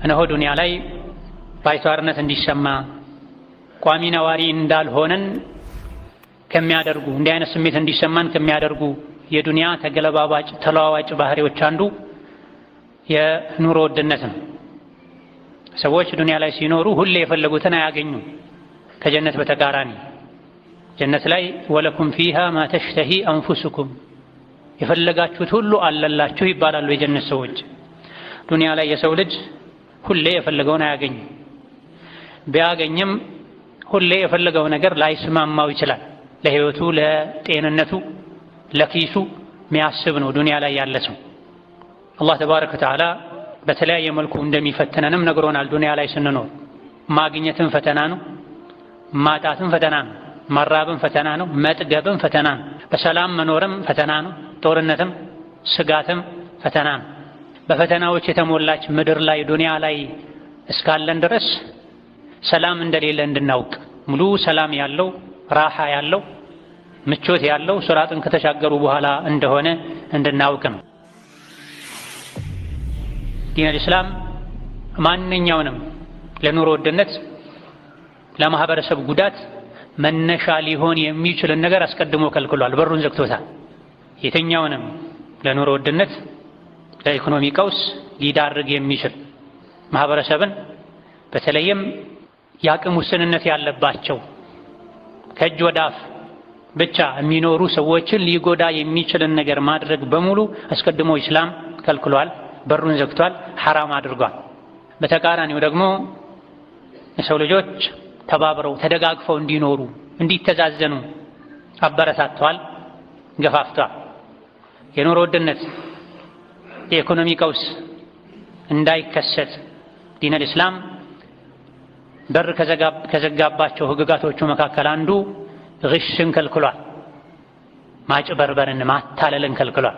እነሆ ዱንያ ላይ ባይተዋርነት እንዲሰማ ቋሚ ነዋሪ እንዳልሆነን ከሚያደርጉ እንዲህ አይነት ስሜት እንዲሰማን ከሚያደርጉ የዱንያ ተገለባባጭ ተለዋዋጭ ባህሪዎች አንዱ የኑሮ ውድነት ነው። ሰዎች ዱንያ ላይ ሲኖሩ ሁሌ የፈለጉትን አያገኙም። ከጀነት በተቃራኒ ጀነት ላይ ወለኩም ፊሃ ማ ተሽተሂ አንፉሱኩም የፈለጋችሁት ሁሉ አለላችሁ ይባላሉ የጀነት ሰዎች። ዱንያ ላይ የሰው ልጅ ሁሌ የፈለገውን አያገኝም። ቢያገኝም ሁሌ የፈለገው ነገር ላይስማማው ይችላል። ለህይወቱ፣ ለጤንነቱ፣ ለኪሱ የሚያስብ ነው ዱንያ ላይ ያለ ሰው። አላህ ተባረከ ወተዓላ በተለያየ መልኩ እንደሚፈትነንም ነግሮናል። ዱንያ ላይ ስንኖር ማግኘትም ፈተና ነው፣ ማጣትም ፈተና ነው፣ መራብም ፈተና ነው፣ መጥገብም ፈተና ነው፣ በሰላም መኖርም ፈተና ነው፣ ጦርነትም ስጋትም ፈተና ነው። በፈተናዎች የተሞላች ምድር ላይ ዱንያ ላይ እስካለን ድረስ ሰላም እንደሌለ እንድናውቅ፣ ሙሉ ሰላም ያለው ራሓ ያለው ምቾት ያለው ሱራጥን ከተሻገሩ በኋላ እንደሆነ እንድናውቅ ነው። ዲነል ኢስላም ማንኛውንም ለኑሮ ውድነት ለማህበረሰብ ጉዳት መነሻ ሊሆን የሚችልን ነገር አስቀድሞ ከልክሏል፣ በሩን ዘግቶታል። የትኛውንም ለኑሮ ውድነት ለኢኮኖሚ ቀውስ ሊዳርግ የሚችል ማህበረሰብን በተለይም የአቅም ውስንነት ያለባቸው ከእጅ ወደ አፍ ብቻ የሚኖሩ ሰዎችን ሊጎዳ የሚችልን ነገር ማድረግ በሙሉ አስቀድሞ ኢስላም ከልክሏል፣ በሩን ዘግቷል፣ ሐራም አድርጓል። በተቃራኒው ደግሞ የሰው ልጆች ተባብረው ተደጋግፈው እንዲኖሩ እንዲተዛዘኑ አበረታቷል፣ ገፋፍቷል። የኑሮ ውድነት የኢኮኖሚ ቀውስ እንዳይከሰት ዲነል ኢስላም በር ከዘጋባቸው ህግጋቶቹ መካከል አንዱ ግሽን ከልክሏል። ማጭበርበርን ማታለልን ከልክሏል።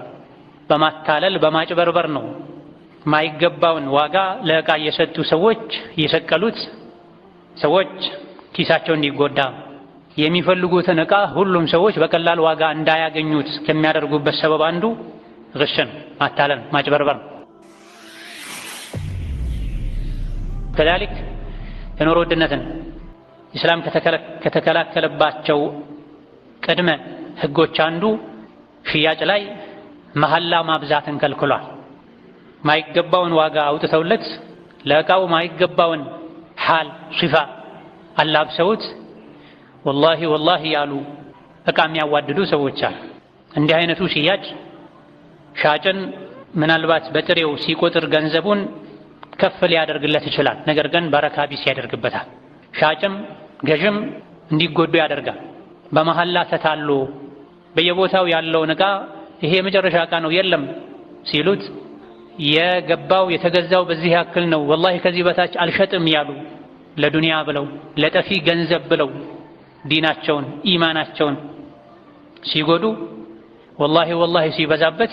በማታለል በማጭበርበር ነው ማይገባውን ዋጋ ለዕቃ እየሰጡ ሰዎች እየሰቀሉት ሰዎች ኪሳቸው እንዲጎዳ የሚፈልጉትን ዕቃ ሁሉም ሰዎች በቀላል ዋጋ እንዳያገኙት ከሚያደርጉበት ሰበብ አንዱ ግሽን ማታለል ማጭበርበር። ከዛሊክ የኑሮ ውድነትን ኢስላም ከተከላከለባቸው ቅድመ ህጎች አንዱ ሽያጭ ላይ መሐላ ማብዛትን ከልክሏል። ማይገባውን ዋጋ አውጥተውለት ለዕቃው ማይገባውን ሓል ሲፋ አላብሰውት ወላሂ ወላሂ ያሉ ዕቃ የሚያዋድዱ ሰዎች አሉ። እንዲህ አይነቱ ሽያጭ ሻጭን ምናልባት በጥሬው ሲቆጥር ገንዘቡን ከፍ ሊያደርግለት ይችላል፣ ነገር ግን በረካ ቢስ ያደርግበታል። ሻጭም ገዥም እንዲጎዱ ያደርጋል። በመሐላ ተታሎ በየቦታው ያለውን ዕቃ ይሄ የመጨረሻ ዕቃ ነው የለም ሲሉት የገባው የተገዛው በዚህ ያክል ነው ወላሂ ከዚህ በታች አልሸጥም ያሉ ለዱንያ ብለው ለጠፊ ገንዘብ ብለው ዲናቸውን ኢማናቸውን ሲጎዱ ወላሂ ወላሂ ሲበዛበት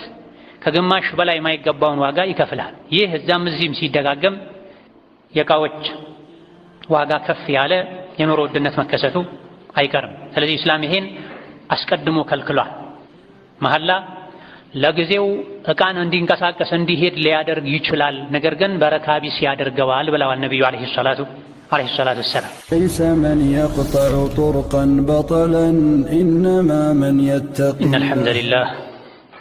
ከግማሽ በላይ የማይገባውን ዋጋ ይከፍላል። ይህ እዛም እዚህም ሲደጋገም የዕቃዎች ዋጋ ከፍ ያለ የኑሮ ውድነት መከሰቱ አይቀርም። ስለዚህ ኢስላም ይሄን አስቀድሞ ከልክሏል። መሐላ ለጊዜው ዕቃን እንዲንቀሳቀስ እንዲሄድ ሊያደርግ ይችላል፣ ነገር ግን በረካ ቢስ ያደርገዋል ብለዋል ነቢዩ ዓለይሂ ሰላቱ ወሰላም። ليس من يقطع طرقا بطلا إنما من يتقي. إن الحمد لله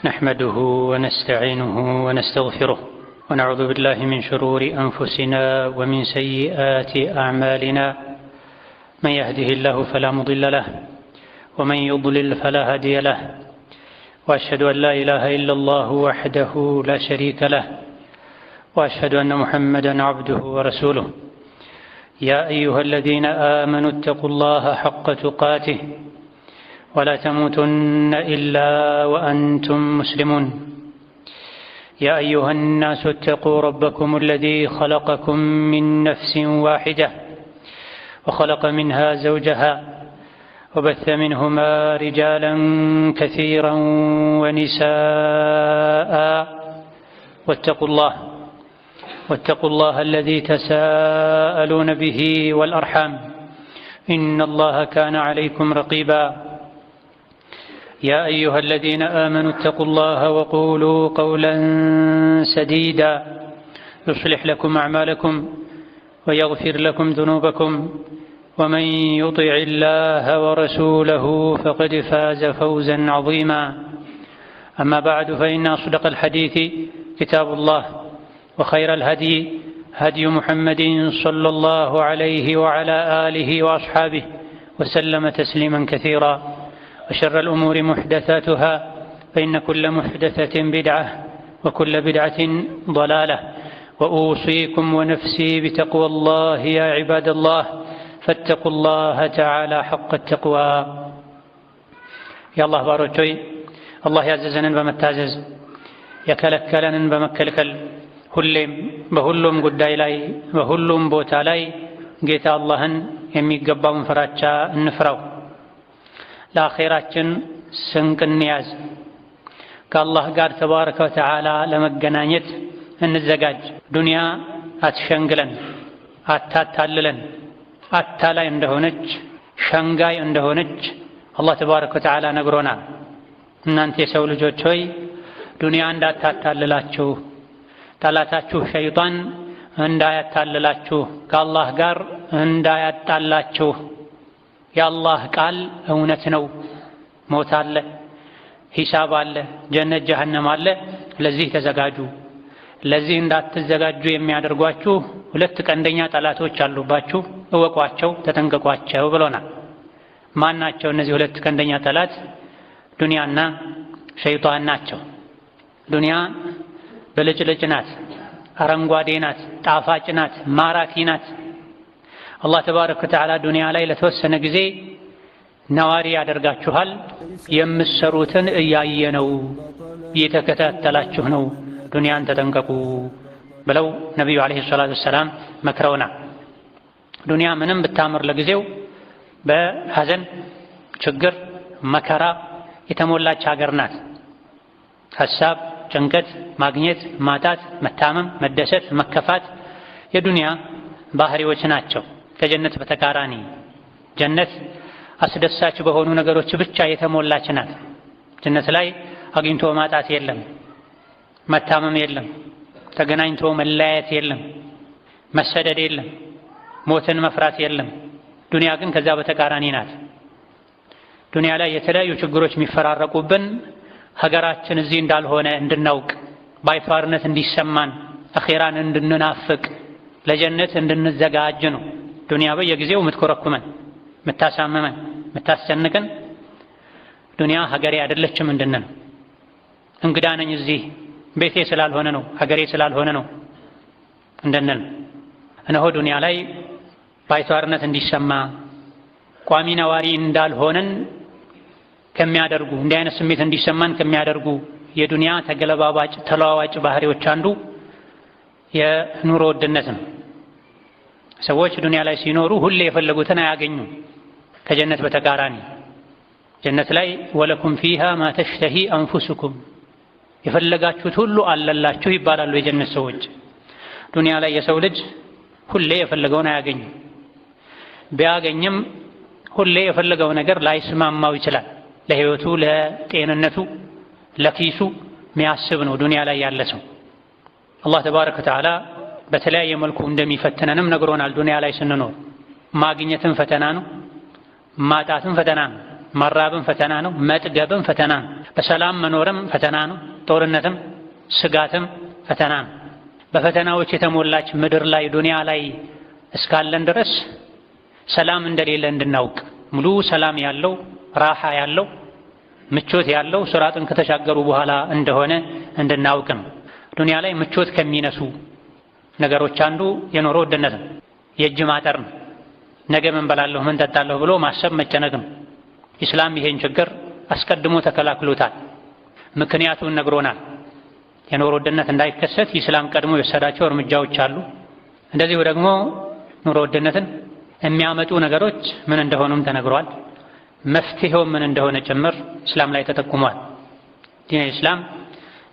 نحمده ونستعينه ونستغفره ونعوذ بالله من شرور أنفسنا ومن سيئات أعمالنا من يهده الله فلا مضل له ومن يضلل فلا هادي له وأشهد أن لا إله إلا الله وحده لا شريك له وأشهد أن محمدا عبده ورسوله يا أيها الذين آمنوا اتقوا الله حق تقاته ولا تموتن إلا وأنتم مسلمون يا أيها الناس اتقوا ربكم الذي خلقكم من نفس واحدة وخلق منها زوجها وبث منهما رجالا كثيرا ونساء واتقوا الله الذي تساءلون به والأرحام إن الله كان عليكم رقيبا يا أيها الذين آمنوا اتقوا الله وقولوا قولا سديدا يصلح لكم أعمالكم ويغفر لكم ذنوبكم ومن يطع الله ورسوله فقد فاز فوزا عظيما أما بعد فإن أصدق الحديث كتاب الله وخير الهدي هدي محمد صلى الله عليه وعلى آله وأصحابه وسلم تسليما كثيرا وشر الأمور محدثاتها فإن كل محدثة بدعة وكل بدعة ضلالة وأوصيكم ونفسي بتقوى الله يا عباد الله فاتقوا الله تعالى حق التقوى يا الله باروتوي الله يعززنا بمتازز يكلكلنا بمكلكل ሁሌም በሁሉም ጉዳይ ላይ በሁሉም ቦታ ላይ ጌታ አላህን የሚገባውን ፍራቻ እንፍራው። ለአኼራችን ስንቅ እንያዝ። ከአላህ ጋር ተባረከ ወተዓላ ለመገናኘት እንዘጋጅ። ዱንያ አትሸንግለን፣ አታታልለን። አታላይ እንደሆነች ሸንጋይ እንደሆነች አላህ ተባረከ ወተዓላ ነግሮናል። እናንተ የሰው ልጆች ሆይ ዱንያ እንዳታታልላችሁ፣ ጠላታችሁ ሸይጣን እንዳያታልላችሁ፣ ከአላህ ጋር እንዳያጣላችሁ። የአላህ ቃል እውነት ነው። ሞት አለ፣ ሂሳብ አለ፣ ጀነት ጀሀነም አለ። ለዚህ ተዘጋጁ። ለዚህ እንዳትዘጋጁ የሚያደርጓችሁ ሁለት ቀንደኛ ጠላቶች አሉባችሁ፣ እወቋቸው፣ ተጠንቀቋቸው ብሎናል። ማን ናቸው እነዚህ ሁለት ቀንደኛ ጠላት? ዱንያና ሸይጣን ናቸው። ዱንያ ብልጭልጭ ናት፣ አረንጓዴ ናት፣ ጣፋጭ ናት፣ ማራኪ ናት። አላህ ተባረከ ወተዓላ ዱንያ ላይ ለተወሰነ ጊዜ ነዋሪ ያደርጋችኋል። የምትሰሩትን እያየ ነው፣ እየተከታተላችሁ ነው። ዱንያን ተጠንቀቁ ብለው ነቢዩ ዓለይሂ ሰላቱ ወሰላም መክረውናል። ዱንያ ምንም ብታምር ለጊዜው በሐዘን ችግር፣ መከራ የተሞላች ሀገር ናት። ሐሳብ፣ ጭንቀት፣ ማግኘት፣ ማጣት፣ መታመም፣ መደሰት፣ መከፋት የዱንያ ባህሪዎች ናቸው። ከጀነት በተቃራኒ ጀነት አስደሳች በሆኑ ነገሮች ብቻ የተሞላች ናት። ጀነት ላይ አግኝቶ ማጣት የለም፣ መታመም የለም፣ ተገናኝቶ መለያየት የለም፣ መሰደድ የለም፣ ሞትን መፍራት የለም። ዱንያ ግን ከዛ በተቃራኒ ናት። ዱንያ ላይ የተለያዩ ችግሮች የሚፈራረቁብን ሀገራችን እዚህ እንዳልሆነ እንድናውቅ፣ ባይተዋርነት እንዲሰማን፣ አኼራን እንድንናፍቅ፣ ለጀነት እንድንዘጋጅ ነው። ዱንያ በየጊዜው የምትኮረኩመን፣ የምታሳምመን፣ የምታስጨንቀን ዱንያ ሀገሬ አይደለችም እንድንል፣ እንግዳ ነኝ እዚህ ቤቴ ስላልሆነ ነው፣ ሀገሬ ስላልሆነ ነው እንድንል። እነሆ ዱንያ ላይ ባይተዋርነት እንዲሰማ፣ ቋሚ ነዋሪ እንዳልሆነን ከሚያደርጉ፣ እንዲህ አይነት ስሜት እንዲሰማን ከሚያደርጉ የዱንያ ተገለባባጭ ተለዋዋጭ ባህሪዎች አንዱ የኑሮ ውድነት ነው። ሰዎች ዱንያ ላይ ሲኖሩ ሁሌ የፈለጉትን አያገኙም። ከጀነት በተቃራኒ ጀነት ላይ ወለኩም ፊሃ ማ ተሽተሂ አንፉሱኩም፣ የፈለጋችሁት ሁሉ አለላችሁ ይባላሉ የጀነት ሰዎች። ዱንያ ላይ የሰው ልጅ ሁሌ የፈለገውን አያገኝም። ቢያገኝም ሁሌ የፈለገው ነገር ላይስማማው ይችላል። ለህይወቱ፣ ለጤንነቱ፣ ለኪሱ የሚያስብ ነው ዱንያ ላይ ያለ ሰው። አላህ ተባረከ ወተዓላ በተለያየ መልኩ እንደሚፈትነንም ነግሮናል። ዱንያ ላይ ስንኖር ማግኘትም ፈተና ነው፣ ማጣትም ፈተና ነው፣ መራብም ፈተና ነው፣ መጥገብም ፈተና ነው፣ በሰላም መኖርም ፈተና ነው፣ ጦርነትም ስጋትም ፈተና ነው። በፈተናዎች የተሞላች ምድር ላይ ዱንያ ላይ እስካለን ድረስ ሰላም እንደሌለ እንድናውቅ፣ ሙሉ ሰላም ያለው ራሓ ያለው ምቾት ያለው ስራጥን ከተሻገሩ በኋላ እንደሆነ እንድናውቅ ነው። ዱንያ ላይ ምቾት ከሚነሱ ነገሮች አንዱ የኑሮ ውድነት ነው፣ የእጅ ማጠር ነው። ነገ ምን በላለሁ ምን ጠጣለሁ ብሎ ማሰብ መጨነቅ ነው። ኢስላም ይሄን ችግር አስቀድሞ ተከላክሎታል፣ ምክንያቱን ነግሮናል። የኑሮ ውድነት እንዳይከሰት ኢስላም ቀድሞ የወሰዳቸው እርምጃዎች አሉ። እንደዚሁ ደግሞ ኑሮ ውድነትን የሚያመጡ ነገሮች ምን እንደሆኑም ተነግሯል። መፍትሄው ምን እንደሆነ ጭምር እስላም ላይ ተጠቁሟል። ዲን ኢስላም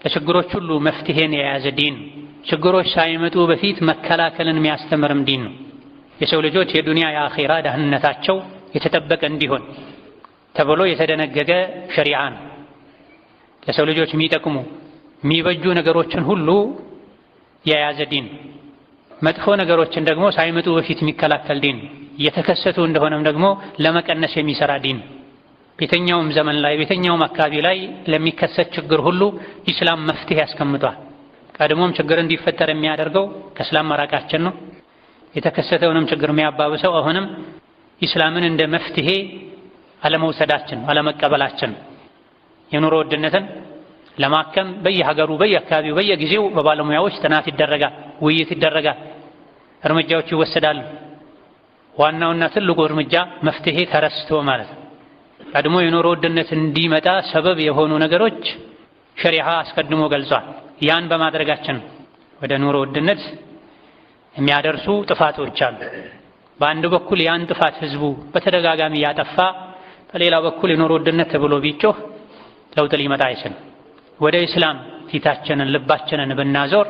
ለችግሮች ሁሉ መፍትሄን የያዘ ዲን፣ ችግሮች ሳይመጡ በፊት መከላከልን የሚያስተምርም ዲን ነው። የሰው ልጆች የዱንያ የአኺራ ደህንነታቸው የተጠበቀ እንዲሆን ተብሎ የተደነገገ ሸሪዓ ነው። ለሰው ልጆች የሚጠቅሙ የሚበጁ ነገሮችን ሁሉ የያዘ ዲን፣ መጥፎ ነገሮችን ደግሞ ሳይመጡ በፊት የሚከላከል ዲን፣ እየተከሰቱ እንደሆነም ደግሞ ለመቀነስ የሚሰራ ዲን። በየትኛውም ዘመን ላይ በየትኛውም አካባቢ ላይ ለሚከሰት ችግር ሁሉ ኢስላም መፍትሄ ያስቀምጧል። ቀድሞም ችግር እንዲፈጠር የሚያደርገው ከእስላም መራቃችን ነው። የተከሰተውንም ችግር የሚያባብሰው አሁንም ኢስላምን እንደ መፍትሄ አለመውሰዳችን፣ አለመቀበላችን። የኑሮ ውድነትን ለማከም በየሀገሩ በየአካባቢው በየጊዜው በባለሙያዎች ጥናት ይደረጋል፣ ውይይት ይደረጋል፣ እርምጃዎች ይወሰዳሉ። ዋናውና ትልቁ እርምጃ መፍትሄ ተረስቶ ማለት ነው። ቀድሞ የኑሮ ውድነት እንዲመጣ ሰበብ የሆኑ ነገሮች ሸሪዓ አስቀድሞ ገልጿል። ያን በማድረጋችን ወደ ኑሮ ውድነት የሚያደርሱ ጥፋቶች አሉ። በአንድ በኩል ያን ጥፋት ህዝቡ በተደጋጋሚ ያጠፋ፣ በሌላ በኩል የኑሮ ውድነት ተብሎ ቢጮህ ለውጥ ሊመጣ አይችልም። ወደ ኢስላም ፊታችንን ልባችንን ብናዞር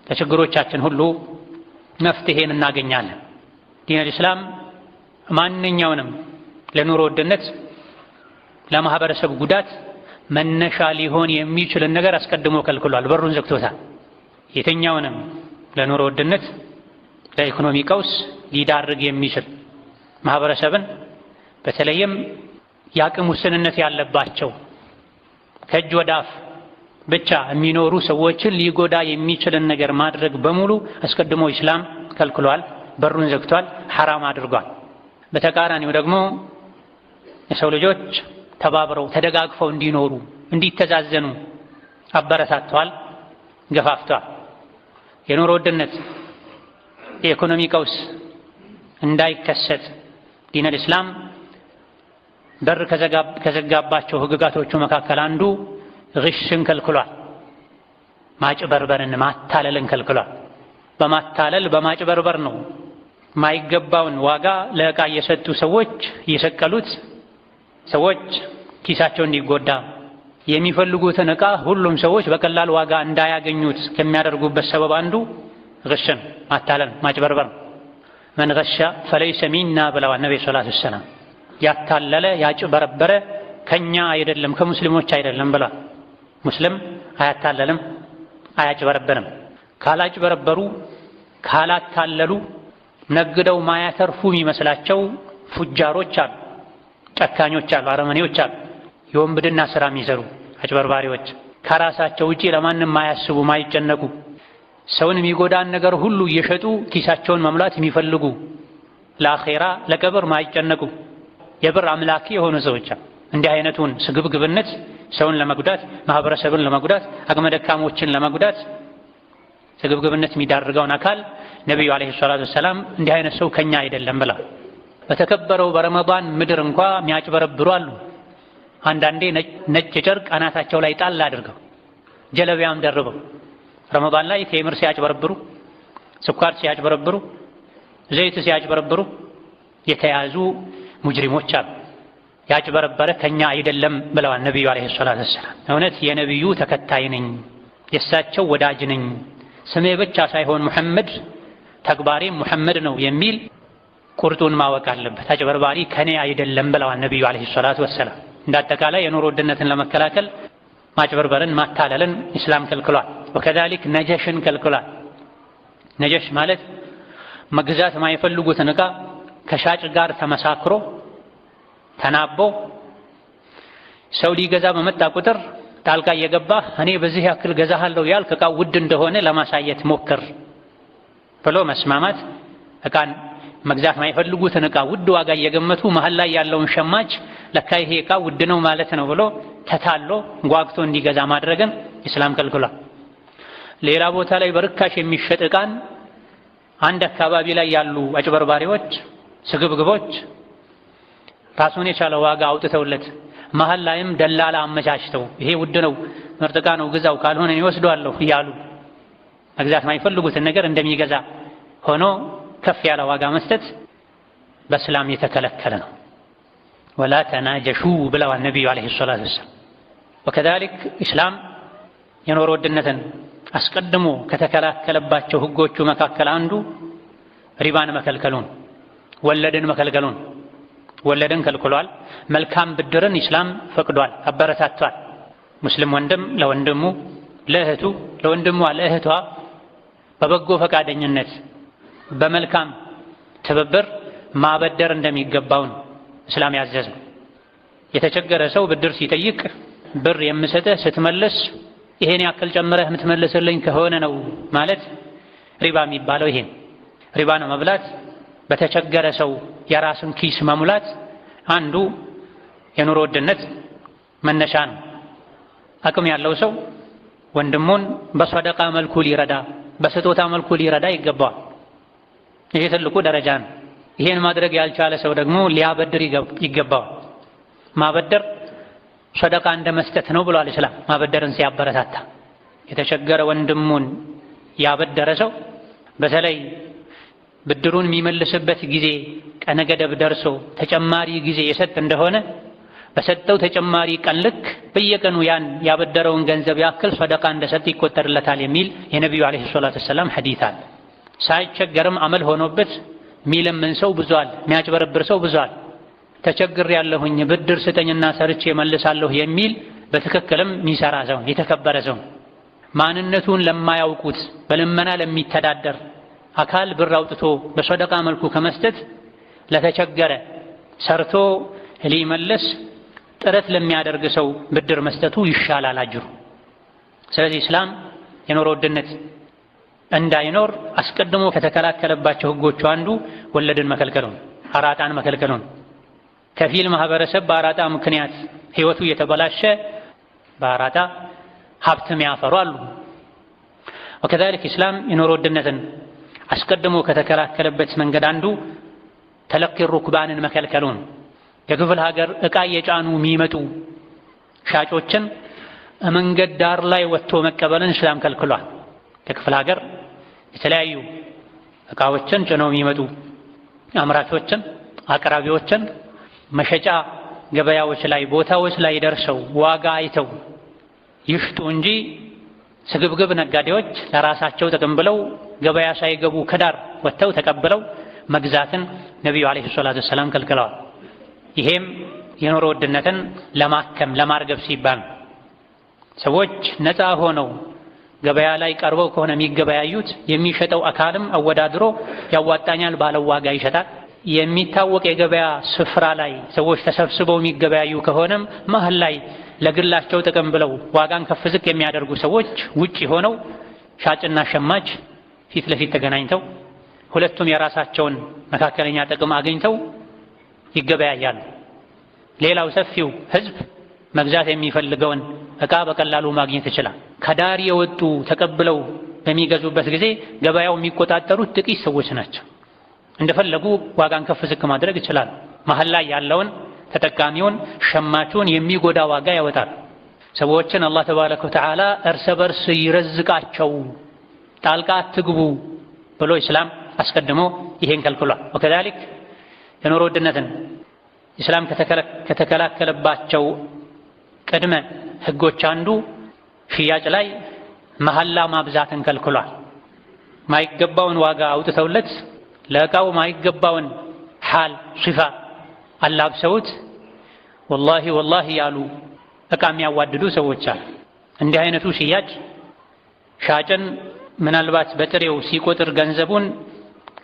ለችግሮቻችን ሁሉ መፍትሄን እናገኛለን። ዲነል ኢስላም ማንኛውንም ለኑሮ ውድነት ለማህበረሰብ ጉዳት መነሻ ሊሆን የሚችልን ነገር አስቀድሞ ከልክሏል፣ በሩን ዘግቶታል። የትኛውንም ለኑሮ ውድነት ለኢኮኖሚ ቀውስ ሊዳርግ የሚችል ማህበረሰብን በተለይም የአቅም ውስንነት ያለባቸው ከእጅ ወደ አፍ ብቻ የሚኖሩ ሰዎችን ሊጎዳ የሚችልን ነገር ማድረግ በሙሉ አስቀድሞ ኢስላም ከልክሏል፣ በሩን ዘግቷል፣ ሐራም አድርጓል። በተቃራኒው ደግሞ የሰው ልጆች ተባብረው ተደጋግፈው እንዲኖሩ እንዲተዛዘኑ አበረታቷል፣ ገፋፍቷል። የኑሮ ውድነት የኢኮኖሚ ቀውስ እንዳይከሰት ዲነል ኢስላም በር ከዘጋባቸው ህግጋቶቹ መካከል አንዱ ግሽን ከልክሏል። ማጭበርበርን ማታለልን ከልክሏል። በማታለል በማጭበርበር ነው ማይገባውን ዋጋ ለዕቃ እየሰጡ ሰዎች እየሰቀሉት ሰዎች ኪሳቸው እንዲጎዳ የሚፈልጉትን ዕቃ ሁሉም ሰዎች በቀላል ዋጋ እንዳያገኙት ከሚያደርጉበት ሰበብ አንዱ ግሽን ማታለል ማጭበርበር። መን ገሻ ፈለይሰ ሚና ብለዋል ነብዩ ሰለላሁ ዐለይሂ ወሰለም። ያታለለ ያጭበረበረ ከኛ አይደለም ከሙስሊሞች አይደለም ብለዋል። ሙስሊም አያታለልም አያጭበረበርም። ካላጭበረበሩ ካላታለሉ ነግደው ማያተርፉ የሚመስላቸው ፉጃሮች አሉ፣ ጨካኞች አሉ፣ አረመኔዎች አሉ። የወንብድና ስራ የሚሰሩ አጭበርባሪዎች ከራሳቸው ውጪ ለማንም ማያስቡ ማይጨነቁ ሰውን የሚጎዳን ነገር ሁሉ እየሸጡ ኪሳቸውን መሙላት የሚፈልጉ ለአኼራ ለቀብር ማይጨነቁ የብር አምላኪ የሆኑ ሰዎች እንዲህ አይነቱን ስግብግብነት ሰውን ለመጉዳት ማህበረሰብን ለመጉዳት አቅመ ደካሞችን ለመጉዳት ስግብግብነት የሚዳርገውን አካል ነብዩ አለይሂ ሰላቱ ወሰላም እንዲህ አይነት ሰው ከኛ አይደለም ብላ። በተከበረው በረመዳን ምድር እንኳ የሚያጭበረብሩ አሉ። አንዳንዴ ነጭ ጨርቅ አናታቸው ላይ ጣል አድርገው ጀለቢያም ደርበው ረመዳን ላይ ቴምር ሲያጭበረብሩ፣ ስኳር ሲያጭበረብሩ፣ ዘይት ሲያጭበረብሩ የተያዙ ሙጅሪሞች አሉ። ያጭበረበረ ከኛ አይደለም ብለዋል ነብዩ አለይሂ ሰላቱ ወሰላም። እውነት የነብዩ ተከታይ ነኝ የእሳቸው ወዳጅ ነኝ ስሜ ብቻ ሳይሆን ሙሐመድ ተግባሬም ሙሐመድ ነው የሚል ቁርጡን ማወቅ አለበት። አጭበርባሪ ከኔ አይደለም ብለዋል ነብዩ አለይሂ ሰላቱ ወሰላም። እንዳጠቃላይ የኑሮ ውድነትን ለመከላከል ማጭበርበርን ማታለልን ኢስላም ከልክሏል። ወከዛሊክ ነጀሽን ከልክሏል። ነጀሽ ማለት መግዛት ማይፈልጉትን ዕቃ ከሻጭ ጋር ተመሳክሮ ተናቦ ሰው ሊገዛ በመጣ ቁጥር ጣልቃ እየገባ እኔ በዚህ ያክል ገዛሃለሁ ያልክ ዕቃ ውድ እንደሆነ ለማሳየት ሞክር ብሎ መስማማት። ዕቃን መግዛት ማይፈልጉትን ዕቃ ውድ ዋጋ እየገመቱ መሀል ላይ ያለውን ሸማች ለካ ይሄ ዕቃ ውድ ነው ማለት ነው ብሎ ተታሎ ጓግቶ እንዲገዛ ማድረግን ኢስላም ከልክሏል። ሌላ ቦታ ላይ በርካሽ የሚሸጥ ዕቃን አንድ አካባቢ ላይ ያሉ አጭበርባሪዎች ስግብግቦች ራሱን የቻለ ዋጋ አውጥተውለት መሀል ላይም ደላላ አመቻችተው ይሄ ውድ ነው ምርጥ ዕቃ ነው ግዛው ካልሆነ ይወስደዋለሁ እያሉ መግዛት ማይፈልጉትን ነገር እንደሚገዛ ሆኖ ከፍ ያለ ዋጋ መስጠት በእስላም የተከለከለ ነው። ወላ ተናጀሹ ብለዋል ነብዩ አለይሂ ሰላቱ ወሰላም። ወከዛሊክ ኢስላም የኑሮ ውድነትን አስቀድሞ ከተከላከለባቸው ህጎቹ መካከል አንዱ ሪባን መከልከሉን ወለድን መከልከሉን። ወለድን ከልክሏል። መልካም ብድርን ኢስላም ፈቅዷል፣ አበረታቷል። ሙስሊም ወንድም ለወንድሙ ለእህቱ ለወንድሟ ለእህቷ በበጎ ፈቃደኝነት በመልካም ትብብር ማበደር እንደሚገባው ነው እስላም ያዘዘው። የተቸገረ ሰው ብድር ሲጠይቅ ብር የምሰጥህ ስትመልስ ይሄን ያክል ጨምረህ የምትመልስልኝ ከሆነ ነው ማለት ሪባ የሚባለው ይሄን ሪባ ነው። መብላት በተቸገረ ሰው የራስን ኪስ መሙላት አንዱ የኑሮ ውድነት መነሻ ነው። አቅም ያለው ሰው ወንድሙን በሰደቃ መልኩ ሊረዳ በስጦታ መልኩ ሊረዳ ይገባዋል። ይሄ ትልቁ ደረጃ ነው። ይሄን ማድረግ ያልቻለ ሰው ደግሞ ሊያበድር ይገባዋል። ማበደር ሰደቃ እንደ መስጠት ነው ብሏል እስላም ማበደርን ሲያበረታታ። የተቸገረ ወንድሙን ያበደረ ሰው በተለይ ብድሩን የሚመልስበት ጊዜ ቀነ ገደብ ደርሶ ተጨማሪ ጊዜ የሰጥ እንደሆነ በሰጠው ተጨማሪ ቀን ልክ በየቀኑ ያን ያበደረውን ገንዘብ ያክል ሰደቃ እንደሰጥ ይቆጠርለታል የሚል የነቢዩ ዓለይሂ ሰላቱ ወሰላም ሐዲስ አለ። ሳይቸገርም አመል ሆኖበት ሚለምን ሰው ብዙአል፣ የሚያጭበረብር ሰው ብዙአል። ተቸግር ያለሁኝ ብድር ስጠኝና ሰርቼ መልሳለሁ የሚል በትክክልም የሚሰራ ሰው የተከበረ ሰው። ማንነቱን ለማያውቁት በልመና ለሚተዳደር አካል ብር አውጥቶ በሰደቃ መልኩ ከመስጠት ለተቸገረ ሰርቶ ሊመለስ ጥረት ለሚያደርግ ሰው ብድር መስጠቱ ይሻላል አጅሩ። ስለዚህ እስላም የኑሮ ውድነት እንዳይኖር አስቀድሞ ከተከላከለባቸው ህጎቹ አንዱ ወለድን መከልከሉ ነው፣ አራጣን መከልከሉ ነው። ከፊል ማህበረሰብ በአራጣ ምክንያት ህይወቱ እየተበላሸ በአራጣ ሀብትም ያፈሩ አሉ። ወከዛሊክ እስላም የኑሮ ውድነትን አስቀድሞ ከተከላከለበት መንገድ አንዱ ተለቂ ሩክባንን መከልከሉ ነው። የክፍለ ሀገር ዕቃ እየጫኑ የሚመጡ ሻጮችን መንገድ ዳር ላይ ወጥቶ መቀበልን እስላም ከልክሏል። ከክፍለ ሀገር የተለያዩ ዕቃዎችን ጭነው የሚመጡ አምራቾችን፣ አቅራቢዎችን መሸጫ ገበያዎች ላይ ቦታዎች ላይ ደርሰው ዋጋ አይተው ይሽጡ እንጂ ስግብግብ ነጋዴዎች ለራሳቸው ጥቅም ብለው ገበያ ሳይገቡ ከዳር ወጥተው ተቀብለው መግዛትን ነቢዩ ዓለይሂ ሰላቱ ወሰላም ከልክለዋል። ይሄም የኑሮ ውድነትን ለማከም ለማርገብ ሲባል ሰዎች ነፃ ሆነው ገበያ ላይ ቀርበው ከሆነ የሚገበያዩት የሚሸጠው አካልም አወዳድሮ ያዋጣኛል ባለው ዋጋ ይሸጣል። የሚታወቅ የገበያ ስፍራ ላይ ሰዎች ተሰብስበው የሚገበያዩ ከሆነም መሀል ላይ ለግላቸው ጥቅም ብለው ዋጋን ከፍ ዝቅ የሚያደርጉ ሰዎች ውጪ ሆነው ሻጭና ሸማች ፊት ለፊት ተገናኝተው ሁለቱም የራሳቸውን መካከለኛ ጥቅም አግኝተው ይገበያያሉ። ሌላው ሰፊው ህዝብ መግዛት የሚፈልገውን ዕቃ በቀላሉ ማግኘት ይችላል። ከዳር የወጡ ተቀብለው በሚገዙበት ጊዜ ገበያው የሚቆጣጠሩት ጥቂት ሰዎች ናቸው። እንደፈለጉ ዋጋን ከፍ ዝቅ ማድረግ ይችላል። መሀል ላይ ያለውን ተጠቃሚውን ሸማቹን የሚጎዳ ዋጋ ያወጣል። ሰዎችን አላህ ተባረከ ወተዓላ እርስ በርስ ይረዝቃቸው ጣልቃ አትግቡ ብሎ ኢስላም አስቀድሞ ይሄን ከልክሏል። ወከዛሊክ የኑሮ ውድነትን ኢስላም ከተከላከለባቸው ቅድመ ህጎች አንዱ ሽያጭ ላይ መሐላ ማብዛትን ከልክሏል። ማይገባውን ዋጋ አውጥተውለት ለዕቃው ማይገባውን ሐል ሲፋ አላብሰውት ወላሂ ወላሂ ያሉ ዕቃ የሚያዋድዱ ሰዎች አሉ። እንዲህ አይነቱ ሽያጭ ሻጭን ምናልባት በጥሬው ሲቆጥር ገንዘቡን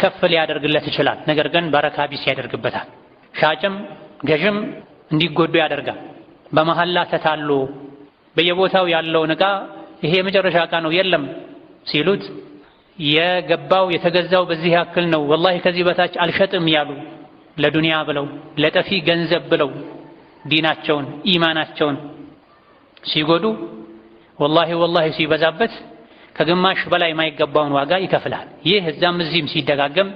ከፍ ሊያደርግለት ይችላል። ነገር ግን በረካ ቢስ ያደርግበታል። ሻጭም ገዥም እንዲጎዱ ያደርጋል። በመሐላ ተታሎ በየቦታው ያለውን ዕቃ ይሄ የመጨረሻ ዕቃ ነው የለም ሲሉት የገባው የተገዛው በዚህ ያክል ነው ወላሂ ከዚህ በታች አልሸጥም ያሉ ለዱንያ ብለው ለጠፊ ገንዘብ ብለው ዲናቸውን ኢማናቸውን ሲጎዱ ወላሂ ወላሂ ሲበዛበት ከግማሽ በላይ የማይገባውን ዋጋ ይከፍላል። ይህ እዛም እዚህም ሲደጋገም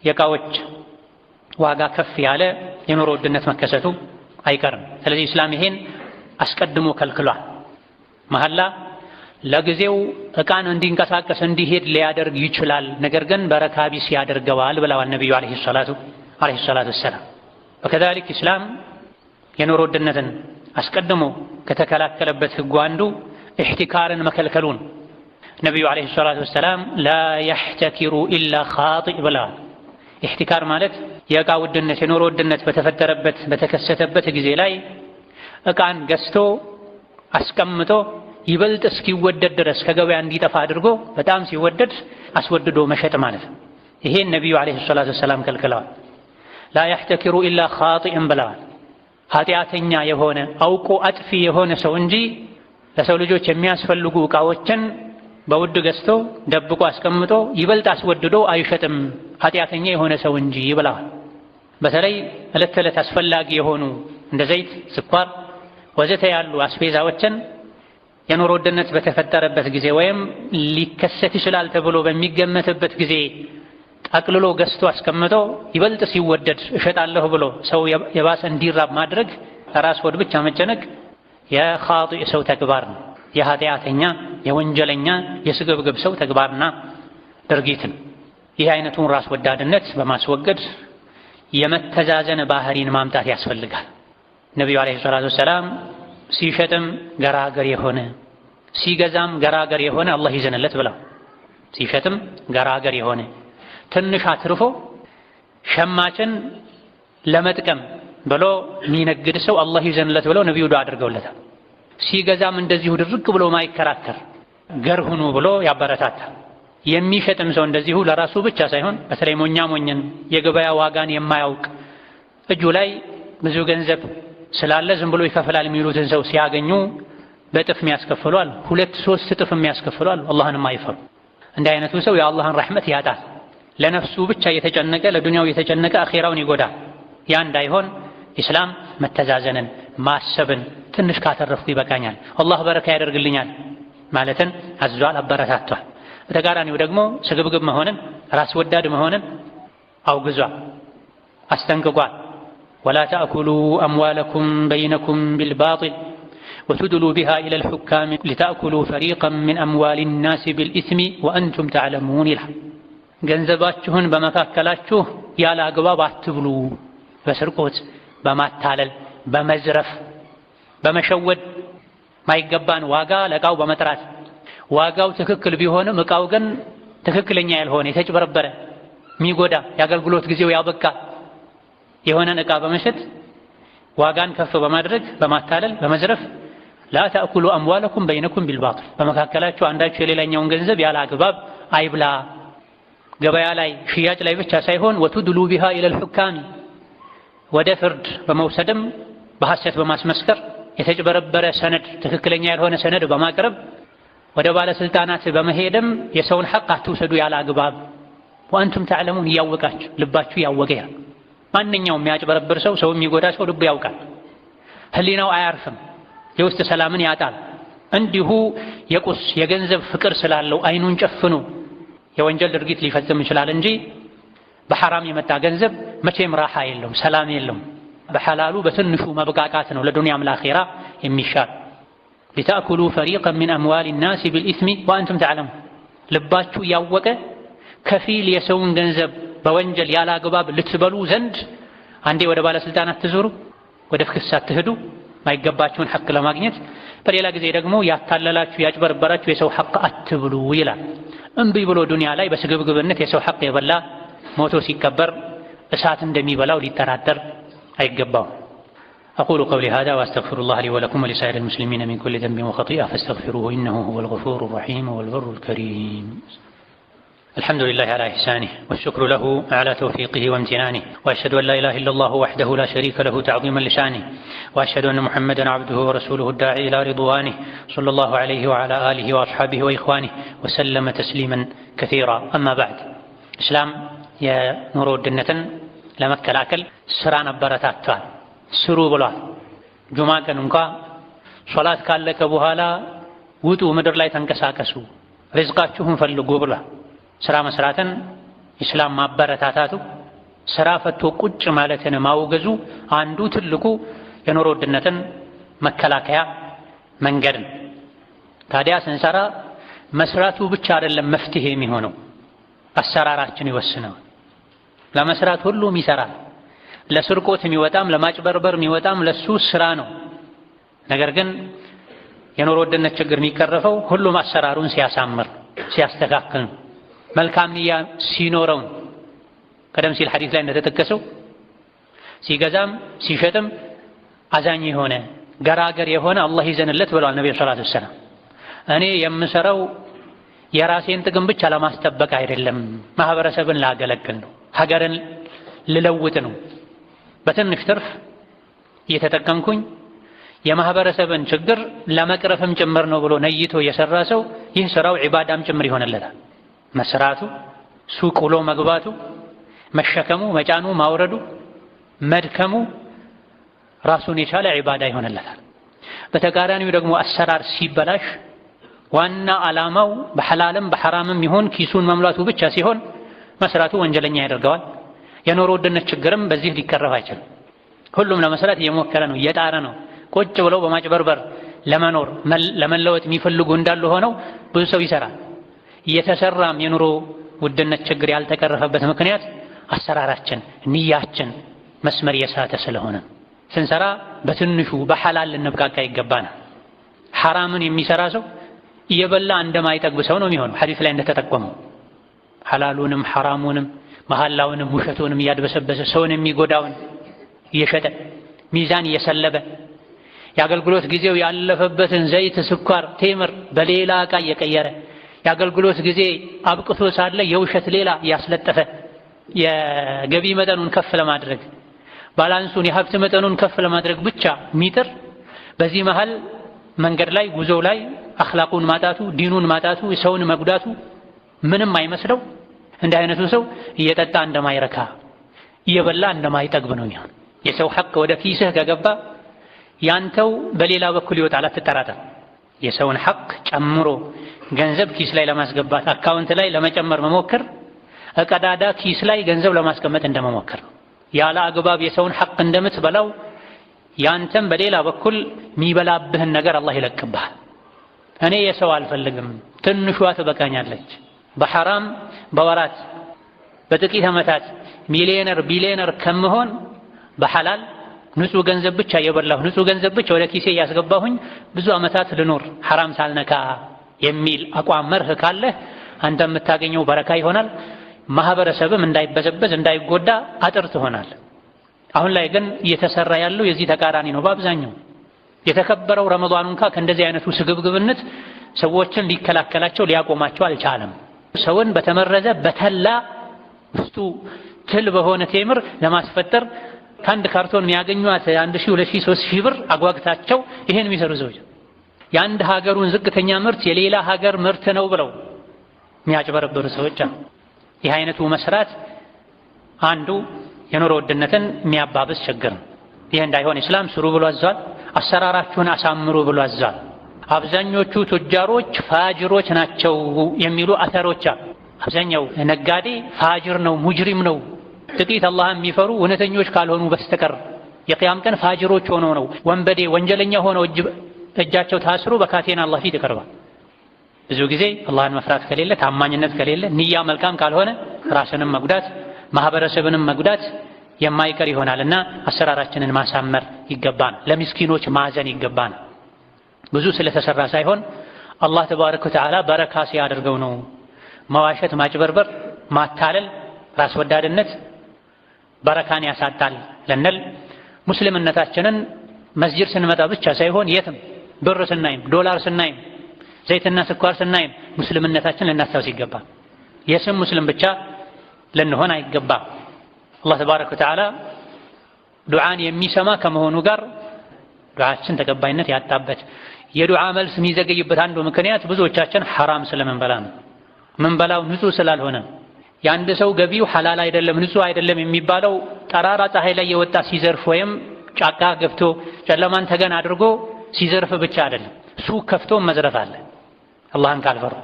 የዕቃዎች ዋጋ ከፍ ያለ የኑሮ ውድነት መከሰቱ አይቀርም። ስለዚህ እስላም ይሄን አስቀድሞ ከልክሏል። መሐላ ለጊዜው ዕቃን እንዲንቀሳቀስ እንዲሄድ ሊያደርግ ይችላል፣ ነገር ግን በረካ ቢስ ያደርገዋል ብለዋል ነቢዩ ዓለይሂ ሰላቱ ወሰላም። ወከዛሊክ እስላም የኑሮ ውድነትን አስቀድሞ ከተከላከለበት ህጉ አንዱ ኢሕቲካርን መከልከሉን ነቢዩ ዓለይሂ ሰላቱ ወሰላም ላ የሕተኪሩ ኢላ ኻጢእ ብለዋል። ኢሕቲካር ማለት የዕቃ ውድነት የኑሮ ውድነት በተፈጠረበት በተከሰተበት ጊዜ ላይ ዕቃን ገዝቶ አስቀምጦ ይበልጥ እስኪወደድ ድረስ ከገበያ እንዲጠፋ አድርጎ በጣም ሲወደድ አስወድዶ መሸጥ ማለት ነው። ይሄን ነቢዩ ዓለይሂ ሰላቱ ወሰላም ከልክለዋል። ላ ያሕተኪሩ ኢላ ኻጢእን ብለዋል። ኃጢአተኛ የሆነ አውቆ አጥፊ የሆነ ሰው እንጂ ለሰው ልጆች የሚያስፈልጉ ዕቃዎችን በውድ ገዝቶ ደብቆ አስቀምጦ ይበልጥ አስወድዶ አይሸጥም ኃጢአተኛ የሆነ ሰው እንጂ ብለዋል። በተለይ ዕለት ተዕለት አስፈላጊ የሆኑ እንደ ዘይት፣ ስኳር ወዘተ ያሉ አስቤዛዎችን የኑሮ ውድነት በተፈጠረበት ጊዜ ወይም ሊከሰት ይችላል ተብሎ በሚገመትበት ጊዜ ጠቅልሎ ገዝቶ አስቀምጦ ይበልጥ ሲወደድ እሸጣለሁ ብሎ ሰው የባሰ እንዲራብ ማድረግ ለራስ ሆድ ብቻ መጨነቅ የኻጢእ ሰው ተግባር ነው። የኃጢአተኛ የወንጀለኛ የስግብግብ ሰው ተግባርና ድርጊት ነው። ይህ አይነቱን ራስ ወዳድነት በማስወገድ የመተዛዘን ባህሪን ማምጣት ያስፈልጋል። ነቢዩ ዓለይሂ ሰላቱ ወሰላም ሲሸጥም ገራገር የሆነ ሲገዛም ገራገር የሆነ አላህ ይዘንለት ብለው ሲሸጥም ገራገር የሆነ ትንሽ አትርፎ ሸማችን ለመጥቀም ብሎ የሚነግድ ሰው አላህ ይዘንለት ብለው ነቢዩ ዱዓ አድርገውለታል። ሲገዛም እንደዚሁ ድርቅ ብሎ ማይከራከር ገር ሁኑ ብሎ ያበረታታል። የሚሸጥም ሰው እንደዚሁ ለራሱ ብቻ ሳይሆን በተለይ ሞኛን የገበያ ዋጋን የማያውቅ እጁ ላይ ብዙ ገንዘብ ስላለ ዝም ብሎ ይከፍላል የሚሉትን ሰው ሲያገኙ በጥፍ የሚያስከፍሏል፣ 2-3 እጥፍ የሚያስከፍሏል። አላህንም አይፈሩ። እንዲህ አይነቱ ሰው የአላህን ረሕመት ያጣል። ለነፍሱ ብቻ እየተጨነቀ ለዱንያው እየተጨነቀ አኼራውን ይጎዳል። ያ እንዳይሆን ኢስላም መተዛዘንን ማሰብን ትንሽ ካተረፍኩ ይበቃኛል፣ አላህ በረካ ያደርግልኛል ማለትን አዟል፣ አበረታቷል። በተቃራኒው ደግሞ ስግብግብ መሆንን ራስ ወዳድ መሆንን አውግዟል፣ አስጠንቅቋል። ወላ ተእኩሉ አምዋለኩም በይነኩም ቢልባጢል ወቱድሉ ቢሃ ኢለል ሑካም ሊተእኩሉ ፈሪቀን ሚን አምዋሊ ናሲ ቢልኢስሚ ወአንቱም ተዕለሙን ይላል። ገንዘባችሁን በመካከላችሁ ያለ አግባብ አትብሉ፣ በስርቆት፣ በማታለል፣ በመዝረፍ፣ በመሸወድ ማይገባን ዋጋ ለዕቃው በመጥራት ዋጋው ትክክል ቢሆንም ዕቃው ግን ትክክለኛ ያልሆነ የተጭበረበረ የሚጎዳ የአገልግሎት ጊዜው ያበቃ የሆነን ዕቃ በመሸጥ ዋጋን ከፍ በማድረግ በማታለል በመዝረፍ ላ ተእኩሉ አምዋለኩም በይነኩም ቢልባጢል በመካከላችሁ አንዳችሁ የሌላኛውን ገንዘብ ያለ አግባብ አይብላ። ገበያ ላይ ሽያጭ ላይ ብቻ ሳይሆን ወቱድሉ ቢሃ ኢለል ሑካሚ ወደ ፍርድ በመውሰድም በሐሰት በማስመስከር የተጭበረበረ ሰነድ ትክክለኛ ያልሆነ ሰነድ በማቅረብ ወደ ባለስልጣናት በመሄድም የሰውን ሐቅ አትውሰዱ ያለ አግባብ ወአንቱም ተዕለሙን እያወቃችሁ ልባችሁ ያወቀ ያ ማንኛውም የሚያጭበረብር ሰው የሚጎዳ ሰው ልቡ ያውቃል። ህሊናው አያርፍም፣ የውስጥ ሰላምን ያጣል። እንዲሁ የቁስ የገንዘብ ፍቅር ስላለው አይኑን ጨፍኖ የወንጀል ድርጊት ሊፈጽም ይችላል እንጂ በሐራም የመጣ ገንዘብ መቼም ራሓ የለውም፣ ሰላም የለውም። በሐላሉ በትንሹ መብቃቃት ነው ለዱንያም ለአኺራ የሚሻል። ሊተእኩሉ ፈሪቀን ሚን አምዋሊ ናሲ ቢልኢስሚ ወአንቱም ተዕለሙን ልባችሁ ያወቀ ከፊል የሰውን ገንዘብ በወንጀል ያለ አግባብ ልትበሉ ዘንድ አንዴ ወደ ባለስልጣናት ትዞሩ፣ ወደ ፍክስ አትሄዱ ማይገባችሁን ሐቅ ለማግኘት፣ በሌላ ጊዜ ደግሞ ያታለላችሁ ያጭበረበራችሁ የሰው ሐቅ አትብሉ ይላል። እምቢ ብሎ ዱንያ ላይ በስግብግብነት የሰው ሐቅ የበላ ሞቶ ሲቀበር እሳት እንደሚበላው ሊጠራጠር አይገባው። أقول قولي هذا وأستغفر الله لي ولكم ولسائر المسلمين من كل ذنب وخطيئة فاستغفروه إنه هو الغفور الرحيم والبر الكريم. الحمد لله على إحسانه والشكر له على توفيقه وامتنانه، وأشهد أن لا إله إلا الله وحده لا شريك له تعظيما لشانه، وأشهد أن محمدا عبده ورسوله الداعي إلى رضوانه صلى الله عليه وعلى آله وأصحابه وإخوانه وسلم تسليما كثيرا. أما بعد، إسلام يا نور الدنة ለመከላከል ስራን አበረታቷል። ስሩ ብሏል። ጁማ ቀን እንኳ ሶላት ካለቀ በኋላ ውጡ፣ ምድር ላይ ተንቀሳቀሱ፣ ሪዝቃችሁን ፈልጉ ብሏል። ስራ መስራትን ኢስላም ማበረታታቱ፣ ስራ ፈቶ ቁጭ ማለትን ማውገዙ አንዱ ትልቁ የኑሮ ውድነትን መከላከያ መንገድ ነው። ታዲያ ስንሰራ መስራቱ ብቻ አይደለም መፍትሄ የሚሆነው፣ አሰራራችን ይወስነዋል። ለመስራት ሁሉም ይሰራል። ለስርቆት የሚወጣም ለማጭበርበር የሚወጣም ለሱ ስራ ነው። ነገር ግን የኑሮ ውድነት ችግር የሚቀረፈው ሁሉም አሰራሩን ሲያሳምር ሲያስተካክል ነው። መልካም ንያ ሲኖረው ቀደም ሲል ሐዲስ ላይ እንደተጠቀሰው ሲገዛም ሲሸጥም አዛኝ የሆነ ገራገር የሆነ አላህ ይዘንለት ብለዋል ነብዩ ሰለላሁ ዐለይሂ ወሰለም። እኔ የምሰራው የራሴን ጥቅም ብቻ ለማስጠበቅ አይደለም፣ ማህበረሰብን ላገለግል ነው፣ ሀገርን ልለውጥ ነው፣ በትንሽ ትርፍ እየተጠቀምኩኝ የማህበረሰብን ችግር ለመቅረፍም ጭምር ነው ብሎ ነይቶ የሰራ ሰው ይህ ስራው ዒባዳም ጭምር ይሆንለታል። መስራቱ፣ ሱቅ ውሎ መግባቱ፣ መሸከሙ፣ መጫኑ፣ ማውረዱ፣ መድከሙ ራሱን የቻለ ዒባዳ ይሆንለታል። በተቃራኒው ደግሞ አሰራር ሲበላሽ ዋና ዓላማው በሐላልም በሐራምም ይሁን ኪሱን መሙላቱ ብቻ ሲሆን መስራቱ ወንጀለኛ ያደርገዋል። የኑሮ ውድነት ችግርም በዚህ ሊቀረፍ አይችልም። ሁሉም ለመስራት እየሞከረ ነው፣ እየጣረ ነው። ቁጭ ብለው በማጭበርበር ለመኖር ለመለወጥ የሚፈልጉ እንዳሉ ሆነው ብዙ ሰው ይሰራል። እየተሰራም የኑሮ ውድነት ችግር ያልተቀረፈበት ምክንያት አሰራራችን፣ ንያችን መስመር የሳተ ስለሆነ ስንሰራ በትንሹ በሐላል ልንብቃቃ ይገባናል። ሐራምን የሚሰራ ሰው እየበላ እንደማይጠግብ ሰው ነው የሚሆነው። ሐዲስ ላይ እንደተጠቆመው ሐላሉንም ሐራሙንም መሐላውንም ውሸቱንም እያድበሰበሰ ሰውን የሚጎዳውን እየሸጠ ሚዛን እየሰለበ የአገልግሎት ጊዜው ያለፈበትን ዘይት፣ ስኳር፣ ቴምር በሌላ ዕቃ እየቀየረ የአገልግሎት ጊዜ አብቅቶ ሳለ የውሸት ሌላ እያስለጠፈ የገቢ መጠኑን ከፍ ለማድረግ ባላንሱን የሀብት መጠኑን ከፍ ለማድረግ ብቻ ሚጥር በዚህ መሃል መንገድ ላይ ጉዞው ላይ አኽላቁን ማጣቱ ዲኑን ማጣቱ ሰውን መጉዳቱ ምንም አይመስለው። እንዲህ አይነቱ ሰው እየጠጣ እንደማይረካ እየበላ እንደማይጠግብ ነው የሚሆን። የሰው ሐቅ ወደ ኪስህ ከገባ ያንተው በሌላ በኩል ይወጣል፣ አትጠራጠር። የሰውን ሐቅ ጨምሮ ገንዘብ ኪስ ላይ ለማስገባት አካውንት ላይ ለመጨመር መሞከር ቀዳዳ ኪስ ላይ ገንዘብ ለማስቀመጥ እንደመሞከር ነው። ያለ አግባብ የሰውን ሐቅ እንደምትበላው ያንተም በሌላ በኩል የሚበላብህን ነገር አላህ ይለቅብሃል። እኔ የሰው አልፈልግም፣ ትንሿ ትበቃኛለች። በሐራም በወራት በጥቂት ዓመታት ሚሊዮነር ቢሊዮነር ከምሆን በሐላል ንጹህ ገንዘብ ብቻ የበላሁ ንጹህ ገንዘብ ብቻ ወደ ኪሴ እያስገባሁኝ ብዙ ዓመታት ልኖር ሐራም ሳልነካ የሚል አቋም መርህ ካለህ አንተ የምታገኘው በረካ ይሆናል። ማህበረሰብም እንዳይበዘበዝ እንዳይጎዳ አጥር ትሆናል። አሁን ላይ ግን እየተሰራ ያለው የዚህ ተቃራኒ ነው። በአብዛኛው የተከበረው ረመዳን እንኳ ከእንደዚህ አይነቱ ስግብግብነት ሰዎችን ሊከላከላቸው ሊያቆማቸው አልቻለም። ሰውን በተመረዘ በተላ ውስጡ ትል በሆነ ቴምር ለማስፈጠር ከአንድ ካርቶን የሚያገኟት 1000፣ 2000፣ 3000 ብር አጓግታቸው ይሄን የሚሰሩ ሰዎች የአንድ ሀገሩን ዝቅተኛ ምርት የሌላ ሀገር ምርት ነው ብለው የሚያጭበረብሩ ሰዎች አሉ። ይህ አይነቱ መስራት አንዱ የኑሮ ውድነትን የሚያባብስ ችግር ነው። ይህ እንዳይሆን ኢስላም ስሩ ብሎ አዟል። አሰራራችሁን አሳምሩ ብሎ አዟል። አብዛኞቹ ቱጃሮች ፋጅሮች ናቸው የሚሉ አተሮች አሉ። አብዛኛው ነጋዴ ፋጅር ነው፣ ሙጅሪም ነው። ጥቂት አላህን የሚፈሩ እውነተኞች ካልሆኑ በስተቀር የቂያም ቀን ፋጅሮች ሆነው ነው ወንበዴ ወንጀለኛ ሆነው እጃቸው ታስሮ በካቴና አላህ ፊት ይቀርባል። ብዙ ጊዜ አላህን መፍራት ከሌለ ታማኝነት ከሌለ ንያ መልካም ካልሆነ ራስንም መጉዳት ማህበረሰብንም መጉዳት የማይቀር ይሆናልና አሰራራችንን ማሳመር ይገባናል። ለምስኪኖች ማዘን ይገባናል። ብዙ ስለተሰራ ሳይሆን አላህ ተባረከ ወተዓላ በረካ ሲያደርገው ነው። መዋሸት፣ ማጭበርበር፣ ማታለል፣ ራስ ወዳድነት በረካን ያሳጣል ልንል ሙስሊምነታችንን መስጂድ ስንመጣ ብቻ ሳይሆን የትም ብር ስናይም ዶላር ስናይም ዘይትና ስኳር ስናይም ሙስሊምነታችን ልናስታውስ ይገባል። የስም ሙስሊም ብቻ ልንሆን አይገባም። አላህ ተባረከ ወተዓላ ዱዓን የሚሰማ ከመሆኑ ጋር ዱዓችን ተቀባይነት ያጣበት የዱዓ መልስ የሚዘገይበት አንዱ ምክንያት ብዙዎቻችን ሐራም ስለምንበላ ነው። ምንበላው ንጹህ ስላልሆነ የአንድ ሰው ገቢው ሐላል አይደለም ንጹህ አይደለም የሚባለው ጠራራ ፀሐይ ላይ የወጣ ሲዘርፍ ወይም ጫካ ገብቶ ጨለማን ተገን አድርጎ ሲዘርፍ ብቻ አይደለም። ሱቅ ከፍቶ መዝረፍ አለ። አላህን ካልፈራ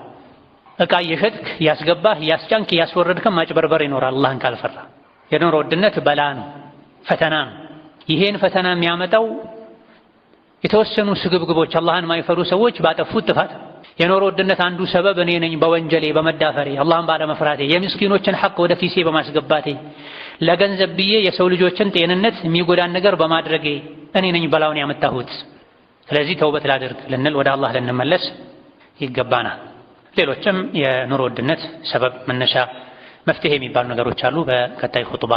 ዕቃ እየሸጥክ እያስገባህ እያስጫንክ እያስወረድክም ማጭበርበር ይኖራል። አላህን ካልፈራ የኑሮ ውድነት በላ ነው፣ ፈተና ነው። ይሄን ፈተና የሚያመጣው የተወሰኑ ስግብግቦች አላህን ማይፈሩ ሰዎች ባጠፉት ጥፋት። የኑሮ ውድነት አንዱ ሰበብ እኔ ነኝ በወንጀሌ በመዳፈሬ አላህን ባለመፍራቴ የምስኪኖችን ሐቅ ወደ ኪሴ በማስገባቴ ለገንዘብ ብዬ የሰው ልጆችን ጤንነት የሚጎዳን ነገር በማድረጌ እኔ ነኝ በላውን ያመጣሁት። ስለዚህ ተውበት ላድርግ ልንል ወደ አላህ ልንመለስ ይገባናል። ሌሎችም የኑሮ ውድነት ሰበብ መነሻ መፍትሄ የሚባሉ ነገሮች አሉ። በቀጣይ ኹጥባ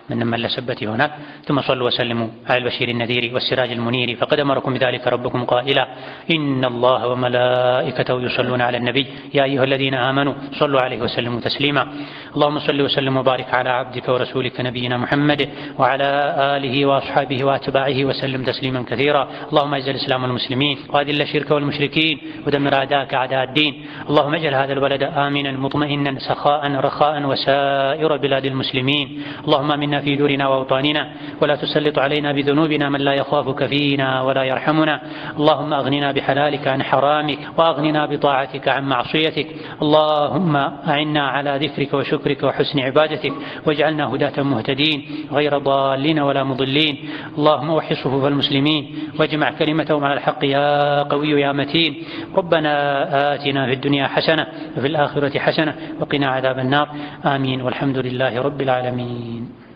من ملسبت هناك. ثم صلوا وسلموا على البشير النذير والسراج المنير، فقد أمركم بذلك ربكم قائلا: إن الله وملائكته يصلون على النبي يا أيها الذين آمنوا صلوا عليه وسلموا تسليما. اللهم صل وسلم وبارك على عبدك ورسولك نبينا محمد وعلى آله وأصحابه وأتباعه وسلم تسليما كثيرا. اللهم اعز الإسلام والمسلمين وأذل الشرك والمشركين ودمر أعداءك أعداء الدين. اللهم اجعل هذا البلد آمنا مطمئنا سخاء رخاء وسائر بلاد المسلمين. اللهم آمنا في دورنا وأوطاننا ولا تسلط علينا بذنوبنا من لا يخافك فينا ولا يرحمنا. اللهم أغننا بحلالك عن حرامك وأغننا بطاعتك عن معصيتك. اللهم أعنا على ذكرك وشكرك وحسن عبادتك، واجعلنا هداة مهتدين غير ضالين ولا مضلين. اللهم وحي صفوف المسلمين واجمع كلمتهم على الحق يا قوي يا متين. ربنا آتنا في الدنيا حسنة وفي الآخرة حسنة وقنا عذاب النار. آمين والحمد لله رب العالمين.